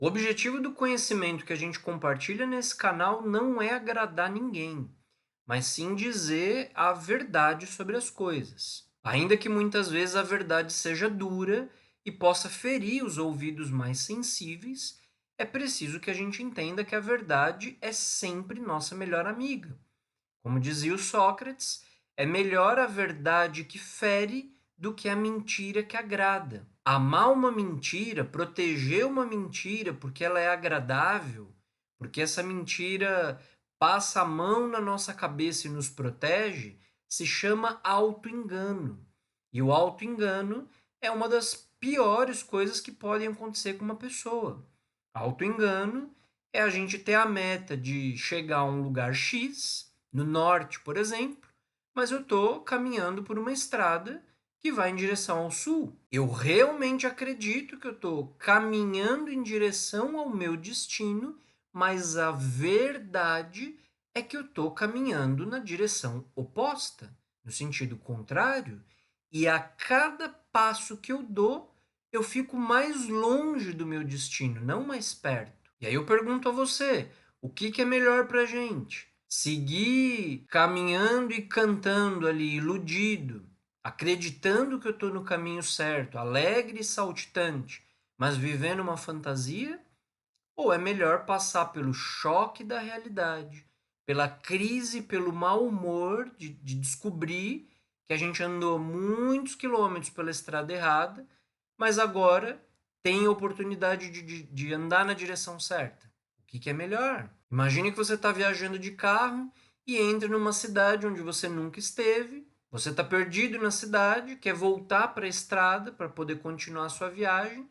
O objetivo do conhecimento que a gente compartilha nesse canal não é agradar ninguém, mas sim dizer a verdade sobre as coisas. Ainda que muitas vezes a verdade seja dura e possa ferir os ouvidos mais sensíveis, é preciso que a gente entenda que a verdade é sempre nossa melhor amiga. Como dizia o Sócrates, é melhor a verdade que fere do que a mentira que agrada. Amar uma mentira, proteger uma mentira porque ela é agradável, porque essa mentira passa a mão na nossa cabeça e nos protege, se chama auto-engano. E o auto-engano é uma das piores coisas que podem acontecer com uma pessoa. Auto-engano é a gente ter a meta de chegar a um lugar X, no norte, por exemplo, mas eu estou caminhando por uma estrada que vai em direção ao sul. Eu realmente acredito que eu estou caminhando em direção ao meu destino, mas a verdade é que eu estou caminhando na direção oposta, no sentido contrário, e a cada passo que eu dou, eu fico mais longe do meu destino, não mais perto. E aí eu pergunto a você, o que é melhor para gente? Seguir caminhando e cantando ali, iludido, acreditando que eu estou no caminho certo, alegre e saltitante, mas vivendo uma fantasia? Ou é melhor passar pelo choque da realidade, pela crise, pelo mau humor de descobrir que a gente andou muitos quilômetros pela estrada errada, mas agora tem a oportunidade de andar na direção certa? O que é melhor? Imagine que você está viajando de carro e entra numa cidade onde você nunca esteve, você está perdido na cidade, quer voltar para a estrada para poder continuar a sua viagem,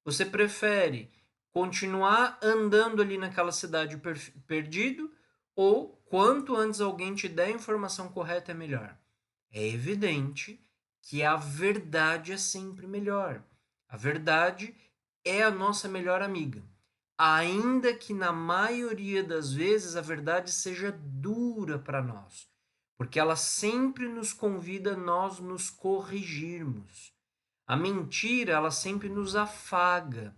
você prefere continuar andando ali naquela cidade perdido ou quanto antes alguém te der a informação correta é melhor? É evidente que a verdade é sempre melhor. A verdade é a nossa melhor amiga. Ainda que na maioria das vezes a verdade seja dura para nós, porque ela sempre nos convida a nós nos corrigirmos. A mentira, ela sempre nos afaga.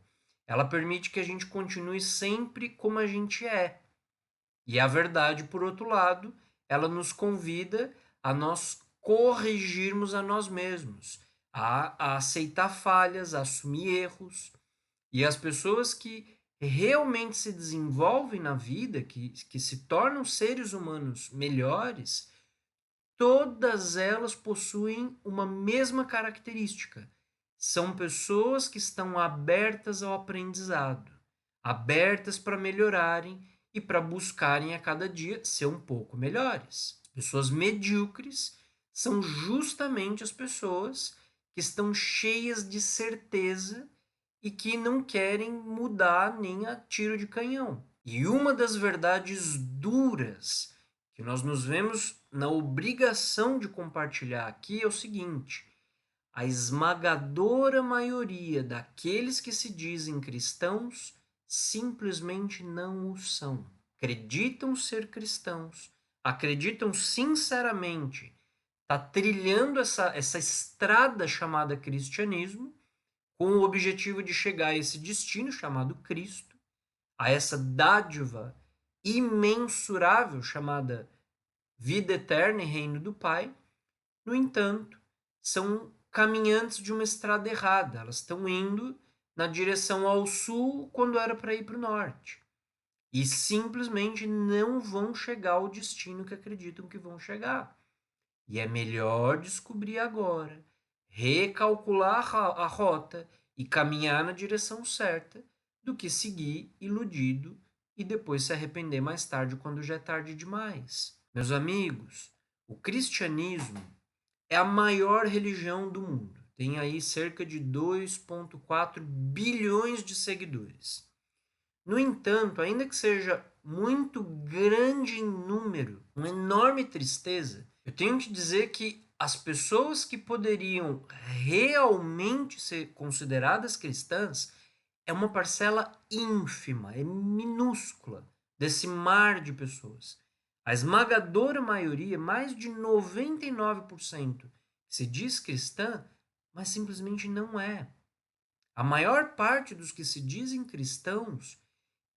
Ela permite que a gente continue sempre como a gente é. E a verdade, por outro lado, ela nos convida a nós corrigirmos a nós mesmos, a aceitar falhas, a assumir erros. E as pessoas que realmente se desenvolvem na vida, que se tornam seres humanos melhores, todas elas possuem uma mesma característica. São pessoas que estão abertas ao aprendizado, abertas para melhorarem e para buscarem a cada dia ser um pouco melhores. Pessoas medíocres são justamente as pessoas que estão cheias de certeza e que não querem mudar nem a tiro de canhão. E uma das verdades duras que nós nos vemos na obrigação de compartilhar aqui é o seguinte: a esmagadora maioria daqueles que se dizem cristãos simplesmente não o são. Acreditam ser cristãos, acreditam sinceramente tá trilhando essa estrada chamada cristianismo, com o objetivo de chegar a esse destino chamado Cristo, a essa dádiva imensurável chamada vida eterna e reino do Pai. No entanto, são caminhantes de uma estrada errada. Elas estão indo na direção ao sul quando era para ir para o norte. E simplesmente não vão chegar ao destino que acreditam que vão chegar. E é melhor descobrir agora, recalcular a rota e caminhar na direção certa do que seguir iludido e depois se arrepender mais tarde quando já é tarde demais. Meus amigos, o cristianismo é a maior religião do mundo. Tem aí cerca de 2,4 bilhões de seguidores. No entanto, ainda que seja muito grande em número, uma enorme tristeza, eu tenho que dizer que as pessoas que poderiam realmente ser consideradas cristãs é uma parcela ínfima, é minúscula desse mar de pessoas. A esmagadora maioria, mais de 99%, se diz cristã, mas simplesmente não é. A maior parte dos que se dizem cristãos,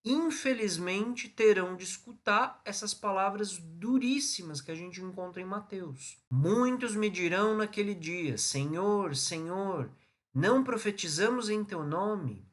infelizmente, terão de escutar essas palavras duríssimas que a gente encontra em Mateus. Muitos me dirão naquele dia: Senhor, Senhor, não profetizamos em teu nome?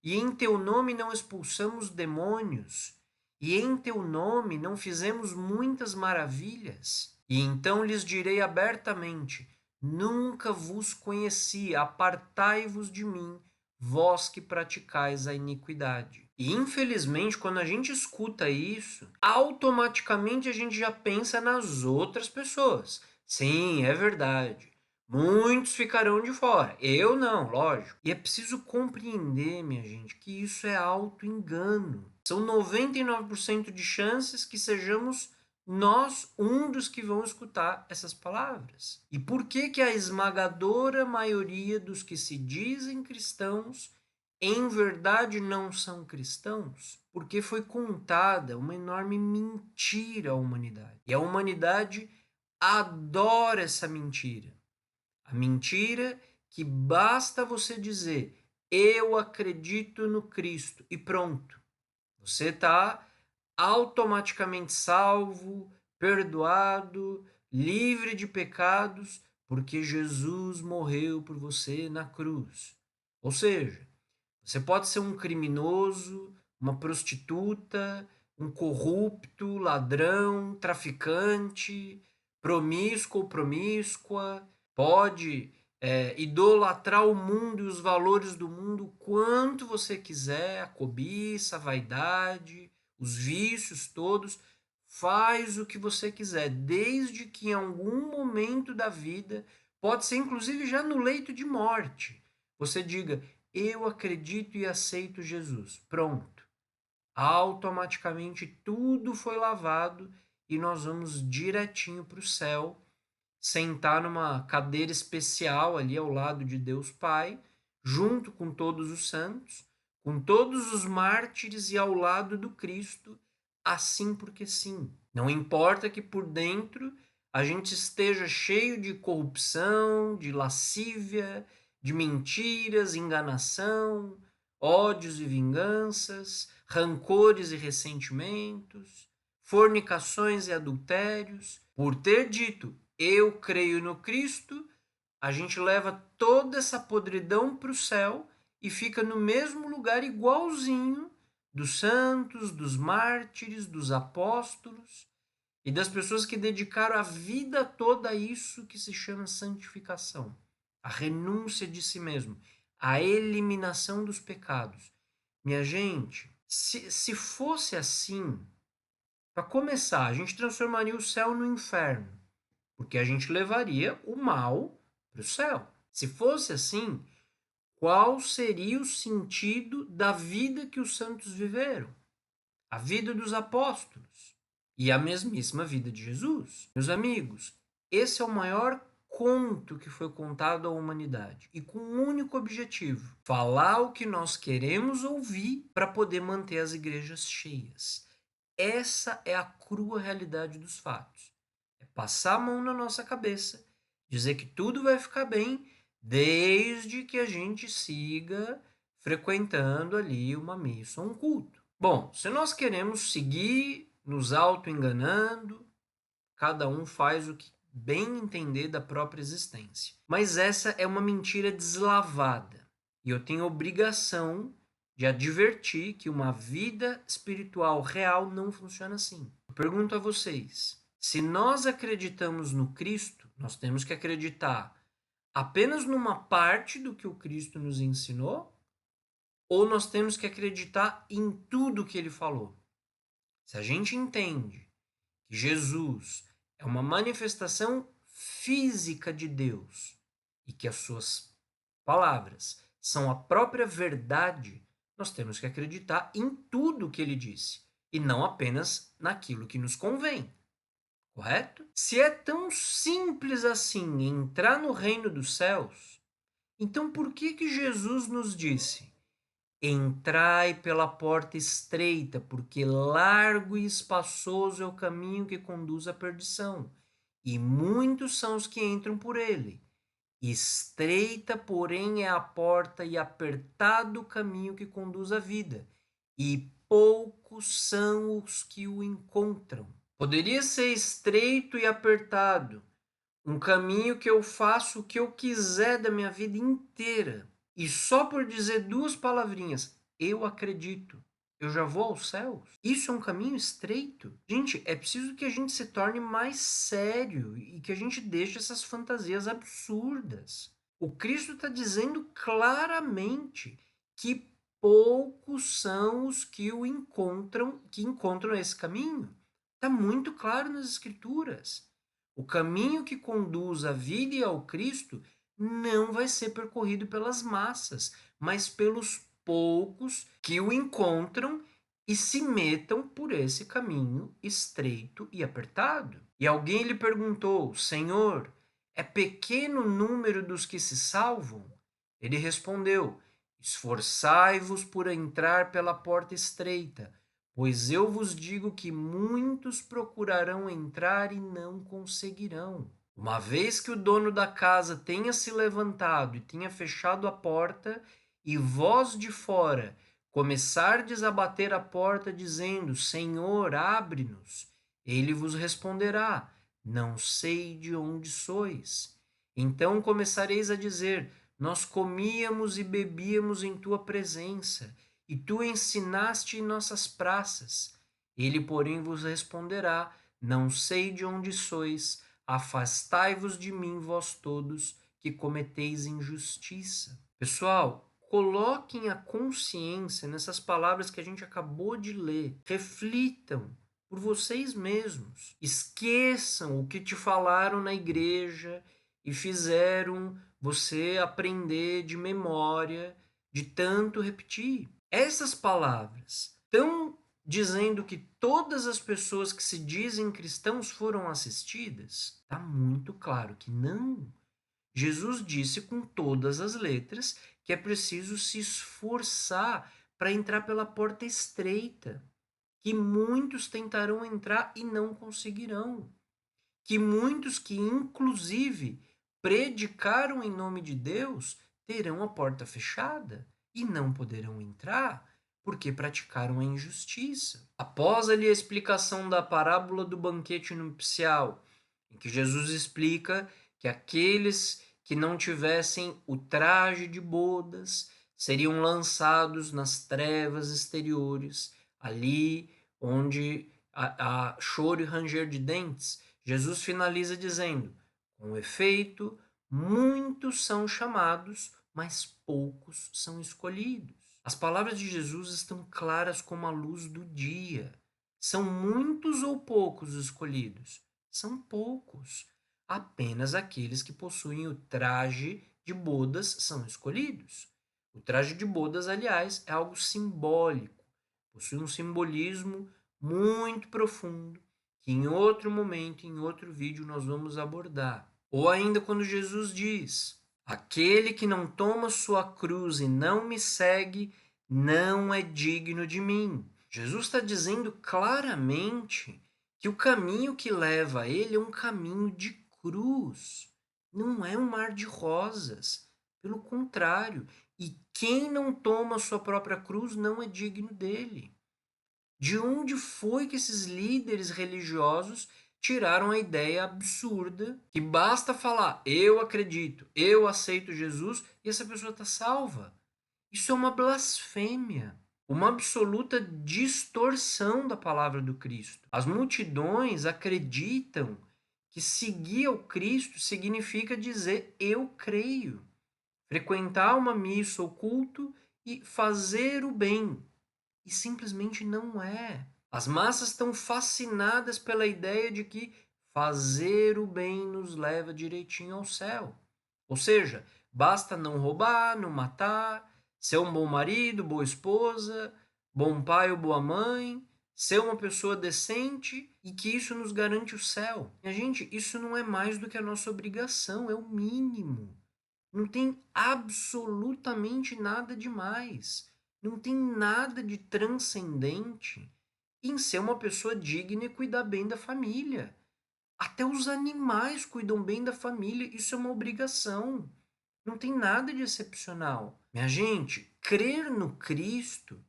E em teu nome não expulsamos demônios? E em teu nome não fizemos muitas maravilhas? E então lhes direi abertamente: Nunca vos conheci, apartai-vos de mim, vós que praticais a iniquidade. E infelizmente, quando a gente escuta isso, automaticamente a gente já pensa nas outras pessoas. Sim, é verdade. Muitos ficarão de fora. Eu não, lógico. E é preciso compreender, minha gente, que isso é auto-engano. São 99% de chances que sejamos nós um dos que vão escutar essas palavras. E por que que a esmagadora maioria dos que se dizem cristãos em verdade não são cristãos? Porque foi contada uma enorme mentira à humanidade. E a humanidade adora essa mentira. A mentira que basta você dizer, eu acredito no Cristo e pronto. Você está automaticamente salvo, perdoado, livre de pecados, porque Jesus morreu por você na cruz. Ou seja, você pode ser um criminoso, uma prostituta, um corrupto, ladrão, traficante, promíscuo ou promíscua, pode idolatrar o mundo e os valores do mundo o quanto você quiser, a cobiça, a vaidade, os vícios todos, faz o que você quiser, desde que em algum momento da vida, pode ser inclusive já no leito de morte, você diga, eu acredito e aceito Jesus. Pronto. Automaticamente tudo foi lavado e nós vamos direitinho para o céu, sentar numa cadeira especial ali ao lado de Deus Pai, junto com todos os santos, com todos os mártires e ao lado do Cristo, assim porque sim. Não importa que por dentro a gente esteja cheio de corrupção, de lascívia, de mentiras, enganação, ódios e vinganças, rancores e ressentimentos, fornicações e adultérios. Por ter dito, eu creio no Cristo, a gente leva toda essa podridão para o céu e fica no mesmo lugar igualzinho dos santos, dos mártires, dos apóstolos e das pessoas que dedicaram a vida toda a isso que se chama santificação, a renúncia de si mesmo, a eliminação dos pecados. Minha gente, se fosse assim, para começar, a gente transformaria o céu no inferno, porque a gente levaria o mal para o céu. Se fosse assim, qual seria o sentido da vida que os santos viveram? A vida dos apóstolos e a mesmíssima vida de Jesus. Meus amigos, esse é o maior conto que foi contado à humanidade e com um único objetivo: falar o que nós queremos ouvir para poder manter as igrejas cheias. Essa é a crua realidade dos fatos. É passar a mão na nossa cabeça, dizer que tudo vai ficar bem desde que a gente siga frequentando ali uma missa ou um culto. Bom, se nós queremos seguir nos auto-enganando, cada um faz o que bem entender da própria existência. Mas essa é uma mentira deslavada. E eu tenho obrigação de advertir que uma vida espiritual real não funciona assim. Eu pergunto a vocês, se nós acreditamos no Cristo, nós temos que acreditar apenas numa parte do que o Cristo nos ensinou? Ou nós temos que acreditar em tudo que ele falou? Se a gente entende que Jesus é uma manifestação física de Deus e que as suas palavras são a própria verdade, nós temos que acreditar em tudo que ele disse e não apenas naquilo que nos convém. Correto? Se é tão simples assim entrar no reino dos céus, então por que que Jesus nos disse: Entrai pela porta estreita, porque largo e espaçoso é o caminho que conduz à perdição, e muitos são os que entram por ele. Estreita, porém, é a porta e apertado o caminho que conduz à vida, e poucos são os que o encontram. Poderia ser estreito e apertado, um caminho que eu faço o que eu quiser da minha vida inteira. E só por dizer duas palavrinhas, eu acredito, eu já vou aos céus. Isso é um caminho estreito. Gente, é preciso que a gente se torne mais sério e que a gente deixe essas fantasias absurdas. O Cristo está dizendo claramente que poucos são os que que encontram esse caminho. Está muito claro nas Escrituras. O caminho que conduz à vida e ao Cristo não vai ser percorrido pelas massas, mas pelos poucos que o encontram e se metam por esse caminho estreito e apertado. E alguém lhe perguntou: Senhor, é pequeno o número dos que se salvam? Ele respondeu: Esforçai-vos por entrar pela porta estreita, pois eu vos digo que muitos procurarão entrar e não conseguirão. Uma vez que o dono da casa tenha se levantado e tenha fechado a porta, e vós de fora começardes a bater a porta, dizendo: Senhor, abre-nos, ele vos responderá: Não sei de onde sois. Então começareis a dizer: Nós comíamos e bebíamos em tua presença e tu ensinaste em nossas praças. Ele, porém, vos responderá: Não sei de onde sois, afastai-vos de mim, vós todos, que cometeis injustiça. Pessoal, coloquem a consciência nessas palavras que a gente acabou de ler. Reflitam por vocês mesmos. Esqueçam o que te falaram na igreja e fizeram você aprender de memória, de tanto repetir. Essas palavras estão dizendo que todas as pessoas que se dizem cristãos foram assistidas? Está muito claro que não. Jesus disse com todas as letras que é preciso se esforçar para entrar pela porta estreita, que muitos tentarão entrar e não conseguirão, que muitos que inclusive predicaram em nome de Deus terão a porta fechada e não poderão entrar porque praticaram a injustiça. Após ali a explicação da parábola do banquete nupcial, em que Jesus explica que aqueles que não tivessem o traje de bodas seriam lançados nas trevas exteriores, ali onde há choro e ranger de dentes. Jesus finaliza dizendo: com efeito, muitos são chamados, mas poucos são escolhidos. As palavras de Jesus estão claras como a luz do dia. São muitos ou poucos escolhidos? São poucos. Apenas aqueles que possuem o traje de bodas são escolhidos. O traje de bodas, aliás, é algo simbólico, possui um simbolismo muito profundo que em outro momento, em outro vídeo, nós vamos abordar. Ou ainda quando Jesus diz: aquele que não toma sua cruz e não me segue, não é digno de mim. Jesus está dizendo claramente que o caminho que leva a ele é um caminho de cruz, não é um mar de rosas. Pelo contrário, e quem não toma sua própria cruz não é digno dele. De onde foi que esses líderes religiosos tiraram a ideia absurda que basta falar, eu acredito, eu aceito Jesus e essa pessoa está salva? Isso é uma blasfêmia, uma absoluta distorção da palavra do Cristo. As multidões acreditam que seguir ao Cristo significa dizer eu creio, frequentar uma missa ou culto e fazer o bem. E simplesmente não é. As massas estão fascinadas pela ideia de que fazer o bem nos leva direitinho ao céu. Ou seja, basta não roubar, não matar, ser um bom marido, boa esposa, bom pai ou boa mãe, ser uma pessoa decente e que isso nos garante o céu. E, gente, isso não é mais do que a nossa obrigação, é o mínimo. Não tem absolutamente nada demais. Não tem nada de transcendente em ser uma pessoa digna e cuidar bem da família. Até os animais cuidam bem da família, isso é uma obrigação. Não tem nada de excepcional. Minha gente, crer no Cristo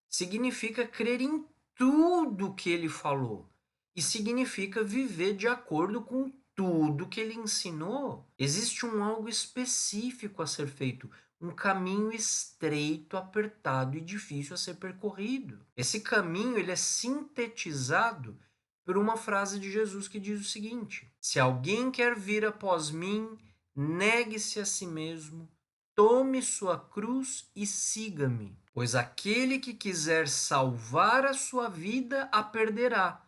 significa crer em tudo que ele falou e significa viver de acordo com tudo que ele ensinou. Existe algo específico a ser feito, um caminho estreito, apertado e difícil a ser percorrido. Esse caminho ele é sintetizado por uma frase de Jesus que diz o seguinte: se alguém quer vir após mim, negue-se a si mesmo, tome sua cruz e siga-me. Pois aquele que quiser salvar a sua vida a perderá,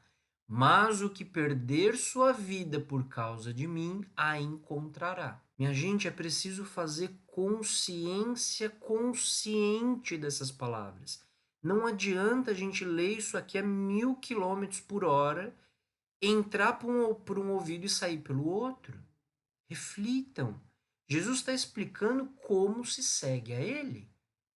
mas o que perder sua vida por causa de mim a encontrará. Minha gente, é preciso fazer consciência consciente dessas palavras. Não adianta a gente ler isso aqui a 1000 km/h, entrar por um ouvido e sair pelo outro. Reflitam. Jesus está explicando como se segue a ele.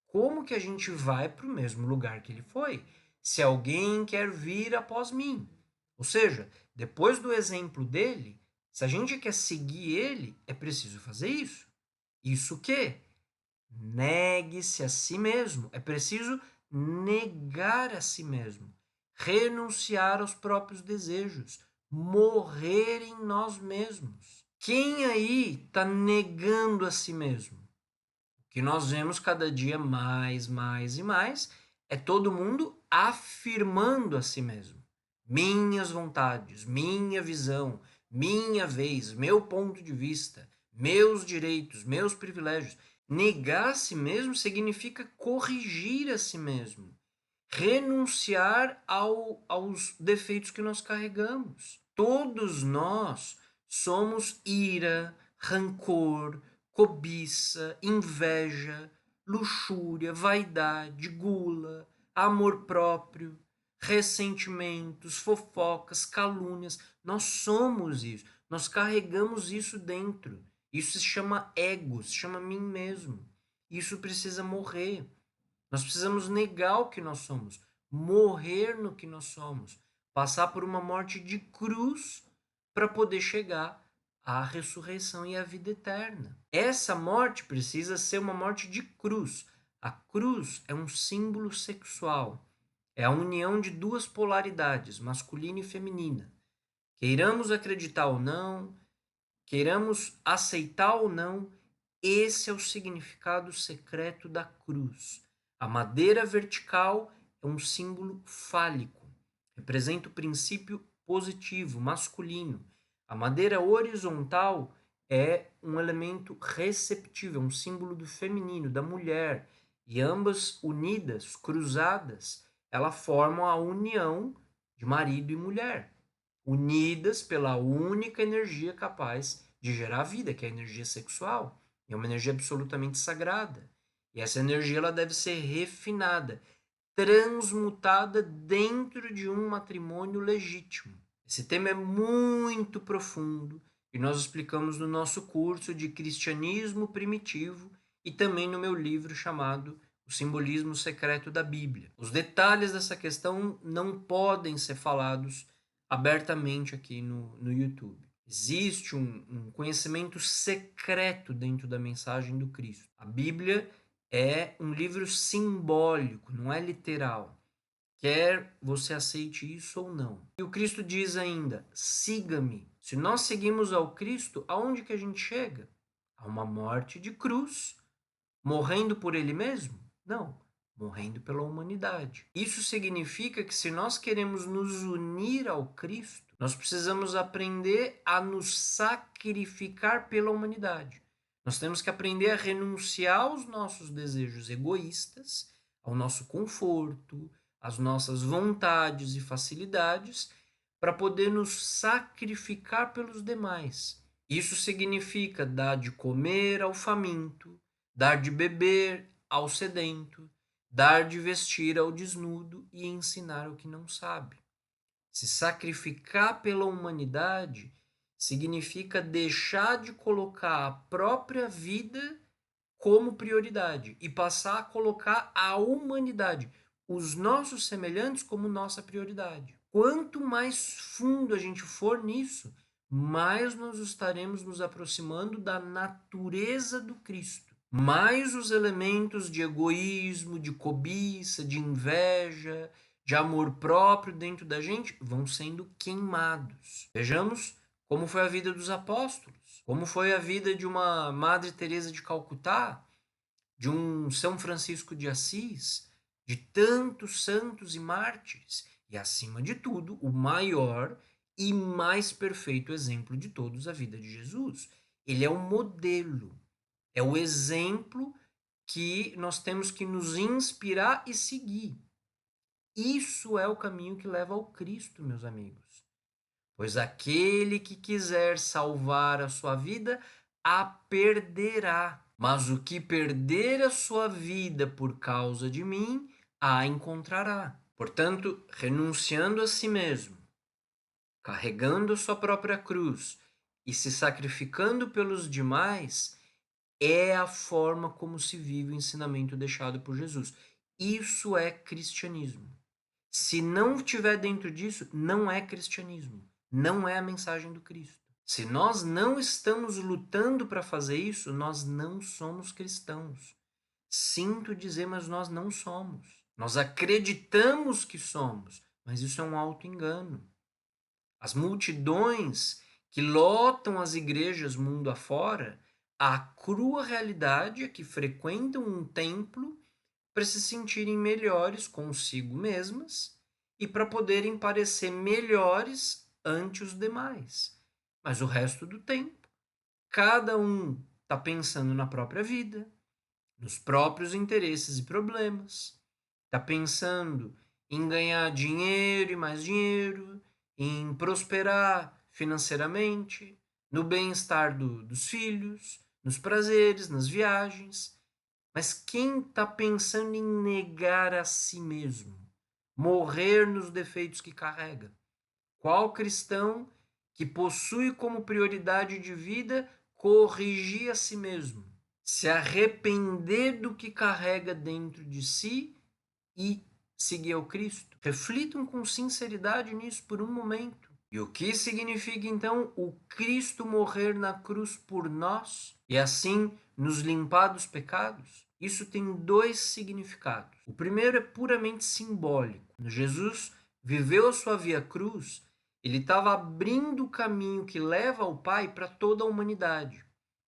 Como que a gente vai para o mesmo lugar que ele foi? Se alguém quer vir após mim. Ou seja, depois do exemplo dele, se a gente quer seguir ele, é preciso fazer isso. Isso o quê? Negue-se a si mesmo. É preciso negar a si mesmo. Renunciar aos próprios desejos. Morrer em nós mesmos. Quem aí está negando a si mesmo? Que nós vemos cada dia mais e mais, é todo mundo afirmando a si mesmo. Minhas vontades, minha visão, minha vez, meu ponto de vista, meus direitos, meus privilégios. Negar a si mesmo significa corrigir a si mesmo, renunciar aos defeitos que nós carregamos. Todos nós somos ira, rancor, cobiça, inveja, luxúria, vaidade, gula, amor próprio, ressentimentos, fofocas, calúnias. Nós somos isso. Nós carregamos isso dentro. Isso se chama ego, se chama mim mesmo. Isso precisa morrer. Nós precisamos negar o que nós somos, morrer no que nós somos, passar por uma morte de cruz para poder chegar à ressurreição e à vida eterna. Essa morte precisa ser uma morte de cruz. A cruz é um símbolo sexual, é a união de duas polaridades, masculina e feminina. Queiramos acreditar ou não, queiramos aceitar ou não, esse é o significado secreto da cruz. A madeira vertical é um símbolo fálico, representa o princípio positivo, masculino. A madeira horizontal é um elemento receptivo, é um símbolo do feminino, da mulher. E ambas unidas, cruzadas, elas formam a união de marido e mulher, unidas pela única energia capaz de gerar vida, que é a energia sexual. É uma energia absolutamente sagrada. E essa energia ela deve ser refinada, transmutada dentro de um matrimônio legítimo. Esse tema é muito profundo e nós explicamos no nosso curso de Cristianismo Primitivo e também no meu livro chamado O Simbolismo Secreto da Bíblia. Os detalhes dessa questão não podem ser falados abertamente aqui no YouTube. Existe um conhecimento secreto dentro da mensagem do Cristo. A Bíblia é um livro simbólico, não é literal. Quer você aceite isso ou não. E o Cristo diz ainda: siga-me. Se nós seguimos ao Cristo, aonde que a gente chega? A uma morte de cruz, morrendo por ele mesmo? Não, morrendo pela humanidade. Isso significa que se nós queremos nos unir ao Cristo, nós precisamos aprender a nos sacrificar pela humanidade. Nós temos que aprender a renunciar aos nossos desejos egoístas, ao nosso conforto, às nossas vontades e facilidades, para poder nos sacrificar pelos demais. Isso significa dar de comer ao faminto, dar de beber ao sedento, dar de vestir ao desnudo e ensinar o que não sabe. Se sacrificar pela humanidade significa deixar de colocar a própria vida como prioridade e passar a colocar a humanidade, os nossos semelhantes, como nossa prioridade. Quanto mais fundo a gente for nisso, mais nós estaremos nos aproximando da natureza do Cristo. Mais os elementos de egoísmo, de cobiça, de inveja, de amor próprio dentro da gente vão sendo queimados. Vejamos como foi a vida dos apóstolos, como foi a vida de uma Madre Teresa de Calcutá, de um São Francisco de Assis, de tantos santos e mártires, e acima de tudo, o maior e mais perfeito exemplo de todos, a vida de Jesus. Ele é o modelo, é o exemplo que nós temos que nos inspirar e seguir. Isso é o caminho que leva ao Cristo, meus amigos. Pois aquele que quiser salvar a sua vida, a perderá. Mas o que perder a sua vida por causa de mim, a encontrará. Portanto, renunciando a si mesmo, carregando a sua própria cruz e se sacrificando pelos demais, é a forma como se vive o ensinamento deixado por Jesus. Isso é cristianismo. Se não tiver dentro disso, não é cristianismo. Não é a mensagem do Cristo. Se nós não estamos lutando para fazer isso, nós não somos cristãos. Sinto dizer, mas nós não somos. Nós acreditamos que somos, mas isso é um auto-engano. As multidões que lotam as igrejas mundo afora, a crua realidade é que frequentam um templo para se sentirem melhores consigo mesmas e para poderem parecer melhores ante os demais. Mas o resto do tempo, cada um está pensando na própria vida, nos próprios interesses e problemas, está pensando em ganhar dinheiro e mais dinheiro, em prosperar financeiramente, no bem-estar dos filhos, nos prazeres, nas viagens. Mas quem está pensando em negar a si mesmo, morrer nos defeitos que carrega? Qual cristão que possui como prioridade de vida corrigir a si mesmo, se arrepender do que carrega dentro de si e seguir ao Cristo? Reflitam com sinceridade nisso por um momento. E o que significa então o Cristo morrer na cruz por nós e assim nos limpar dos pecados? Isso tem dois significados. O primeiro é puramente simbólico. Quando Jesus viveu a sua via cruz, ele estava abrindo o caminho que leva ao Pai para toda a humanidade.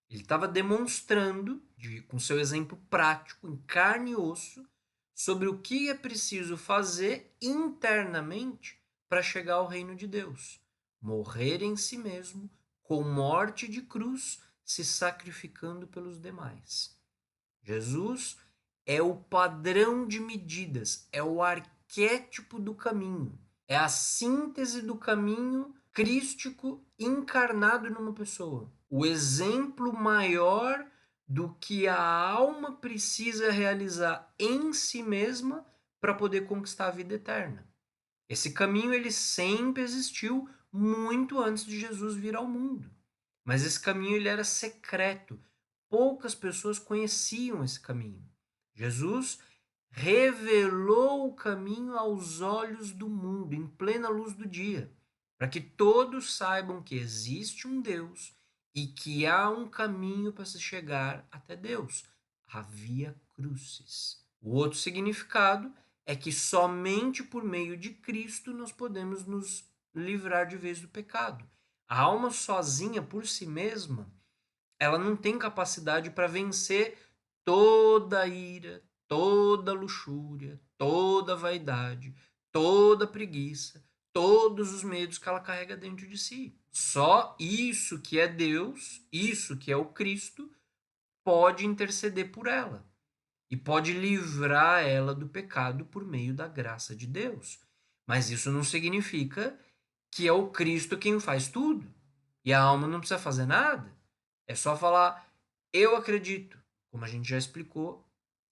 Ele estava demonstrando, com seu exemplo prático, em carne e osso, sobre o que é preciso fazer internamente para chegar ao reino de Deus. Morrer em si mesmo, com morte de cruz, se sacrificando pelos demais. Jesus é o padrão de medidas, é o arquétipo do caminho, é a síntese do caminho crístico encarnado numa pessoa. O exemplo maior do que a alma precisa realizar em si mesma para poder conquistar a vida eterna. Esse caminho ele sempre existiu muito antes de Jesus vir ao mundo. Mas esse caminho ele era secreto. Poucas pessoas conheciam esse caminho. Jesus revelou o caminho aos olhos do mundo, em plena luz do dia, para que todos saibam que existe um Deus e que há um caminho para se chegar até Deus, a via crucis. O outro significado é que somente por meio de Cristo nós podemos nos livrar de vez do pecado. A alma sozinha, por si mesma, ela não tem capacidade para vencer toda a ira, toda a luxúria, toda a vaidade, toda a preguiça, todos os medos que ela carrega dentro de si. Só isso que é Deus, isso que é o Cristo, pode interceder por ela e pode livrar ela do pecado por meio da graça de Deus. Mas isso não significa que é o Cristo quem faz tudo e a alma não precisa fazer nada. É só falar, eu acredito, como a gente já explicou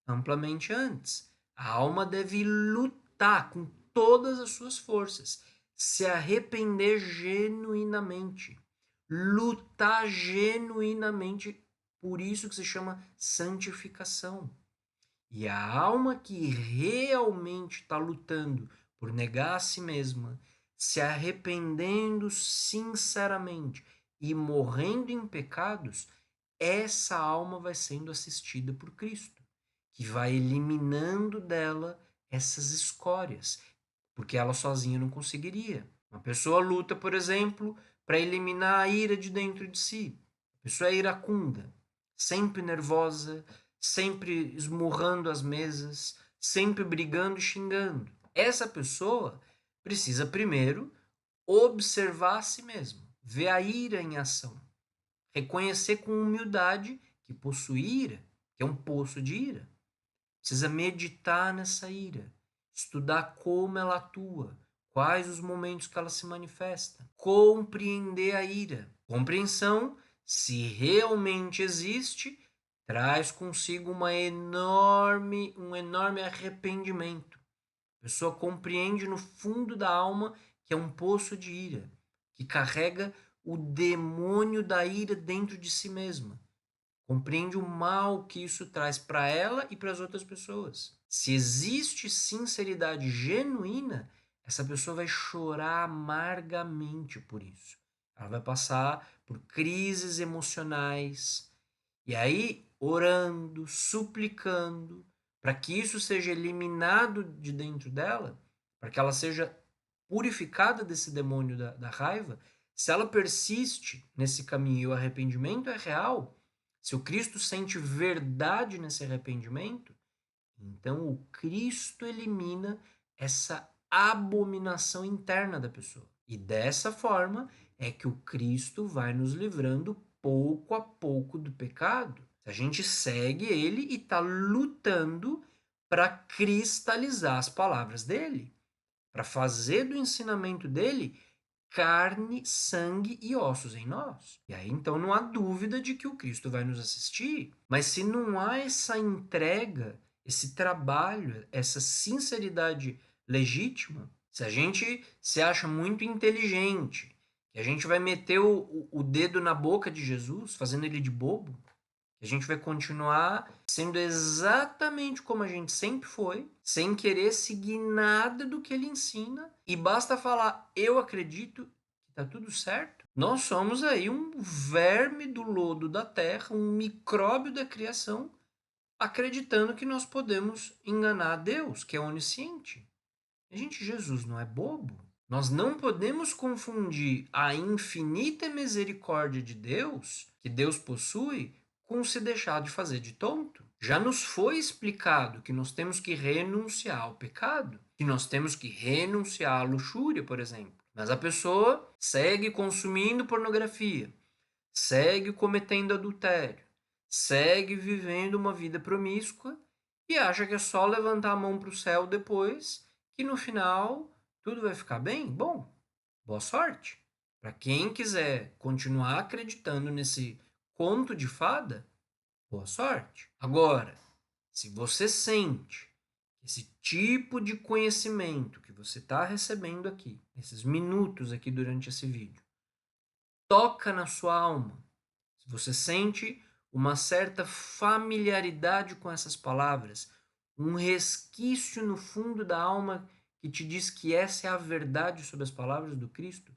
amplamente antes. A alma deve lutar com todas as suas forças, se arrepender genuinamente, lutar genuinamente, por isso que se chama santificação. E a alma que realmente está lutando por negar a si mesma, se arrependendo sinceramente e morrendo em pecados, essa alma vai sendo assistida por Cristo, que vai eliminando dela essas escórias, porque ela sozinha não conseguiria. Uma pessoa luta, por exemplo, para eliminar a ira de dentro de si. A pessoa é iracunda, sempre nervosa, sempre esmurrando as mesas, sempre brigando e xingando. Essa pessoa precisa primeiro observar a si mesma, ver a ira em ação, reconhecer com humildade que possui ira, que é um poço de ira. Precisa meditar nessa ira, estudar como ela atua, quais os momentos que ela se manifesta, compreender a ira. Compreensão, se realmente existe, traz consigo um enorme arrependimento. A pessoa compreende no fundo da alma que é um poço de ira, que carrega o demônio da ira dentro de si mesma. Compreende o mal que isso traz para ela e para as outras pessoas. Se existe sinceridade genuína, essa pessoa vai chorar amargamente por isso. Ela vai passar por crises emocionais e aí orando, suplicando para que isso seja eliminado de dentro dela, para que ela seja purificada desse demônio da raiva. Se ela persiste nesse caminho e o arrependimento é real, se o Cristo sente verdade nesse arrependimento, então o Cristo elimina essa abominação interna da pessoa. E dessa forma é que o Cristo vai nos livrando pouco a pouco do pecado. A gente segue ele e está lutando para cristalizar as palavras dele, para fazer do ensinamento dele carne, sangue e ossos em nós. E aí então não há dúvida de que o Cristo vai nos assistir. Mas se não há essa entrega, esse trabalho, essa sinceridade legítima, se a gente se acha muito inteligente, que a gente vai meter o dedo na boca de Jesus, fazendo ele de bobo, a gente vai continuar sendo exatamente como a gente sempre foi, sem querer seguir nada do que ele ensina, e basta falar, eu acredito que tá tudo certo. Nós somos aí um verme do lodo da terra, um micróbio da criação, acreditando que nós podemos enganar Deus, que é onisciente. Gente, Jesus não é bobo. Nós não podemos confundir a infinita misericórdia de Deus, que Deus possui, com se deixar de fazer de tonto. Já nos foi explicado que nós temos que renunciar ao pecado, que nós temos que renunciar à luxúria, por exemplo. Mas a pessoa segue consumindo pornografia, segue cometendo adultério, segue vivendo uma vida promíscua e acha que é só levantar a mão para o céu depois, que no final tudo vai ficar bem. Bom, boa sorte. Para quem quiser continuar acreditando nesse conto de fada, boa sorte. Agora, se você sente que esse tipo de conhecimento que você está recebendo aqui, esses minutos aqui durante esse vídeo, toca na sua alma, se você sente uma certa familiaridade com essas palavras, um resquício no fundo da alma que te diz que essa é a verdade sobre as palavras do Cristo,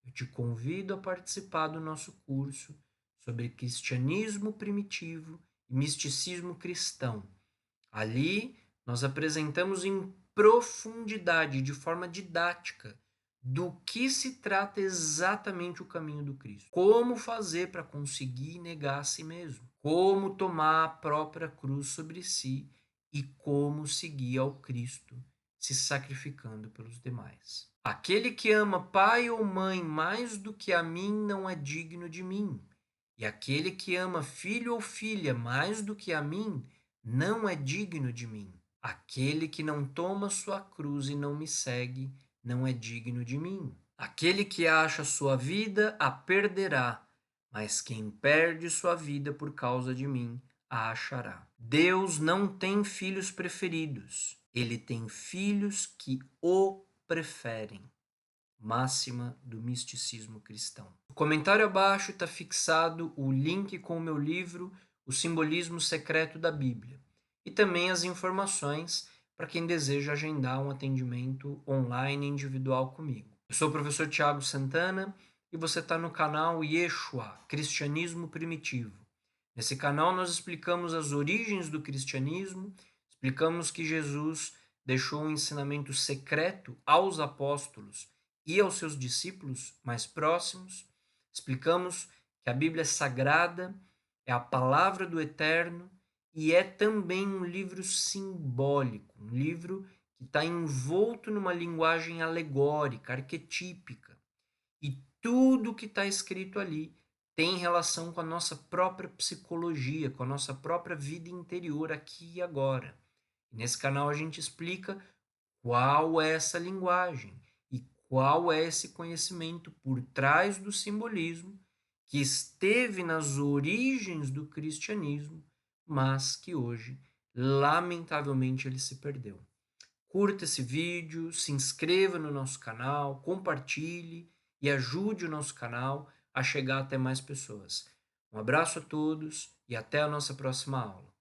eu te convido a participar do nosso curso sobre cristianismo primitivo e misticismo cristão. Ali nós apresentamos em profundidade, de forma didática, do que se trata exatamente o caminho do Cristo. Como fazer para conseguir negar a si mesmo. Como tomar a própria cruz sobre si e como seguir ao Cristo, se sacrificando pelos demais. Aquele que ama pai ou mãe mais do que a mim não é digno de mim. E aquele que ama filho ou filha mais do que a mim não é digno de mim. Aquele que não toma sua cruz e não me segue não é digno de mim. Aquele que acha sua vida a perderá, mas quem perde sua vida por causa de mim a achará. Deus não tem filhos preferidos, ele tem filhos que o preferem. Máxima do misticismo cristão. No comentário abaixo está fixado o link com o meu livro O Simbolismo Secreto da Bíblia e também as informações para quem deseja agendar um atendimento online individual comigo. Eu sou o professor Tiago Santana e você está no canal Yeshua, Cristianismo Primitivo. Nesse canal nós explicamos as origens do cristianismo, explicamos que Jesus deixou um ensinamento secreto aos apóstolos e aos seus discípulos mais próximos, explicamos que a Bíblia é sagrada, é a palavra do Eterno e é também um livro simbólico, um livro que está envolto numa linguagem alegórica, arquetípica. E tudo que está escrito ali tem relação com a nossa própria psicologia, com a nossa própria vida interior aqui e agora. E nesse canal a gente explica qual é essa linguagem e qual é esse conhecimento por trás do simbolismo que esteve nas origens do cristianismo, mas que hoje, lamentavelmente, ele se perdeu. Curta esse vídeo, se inscreva no nosso canal, compartilhe e ajude o nosso canal a chegar até mais pessoas. Um abraço a todos e até a nossa próxima aula.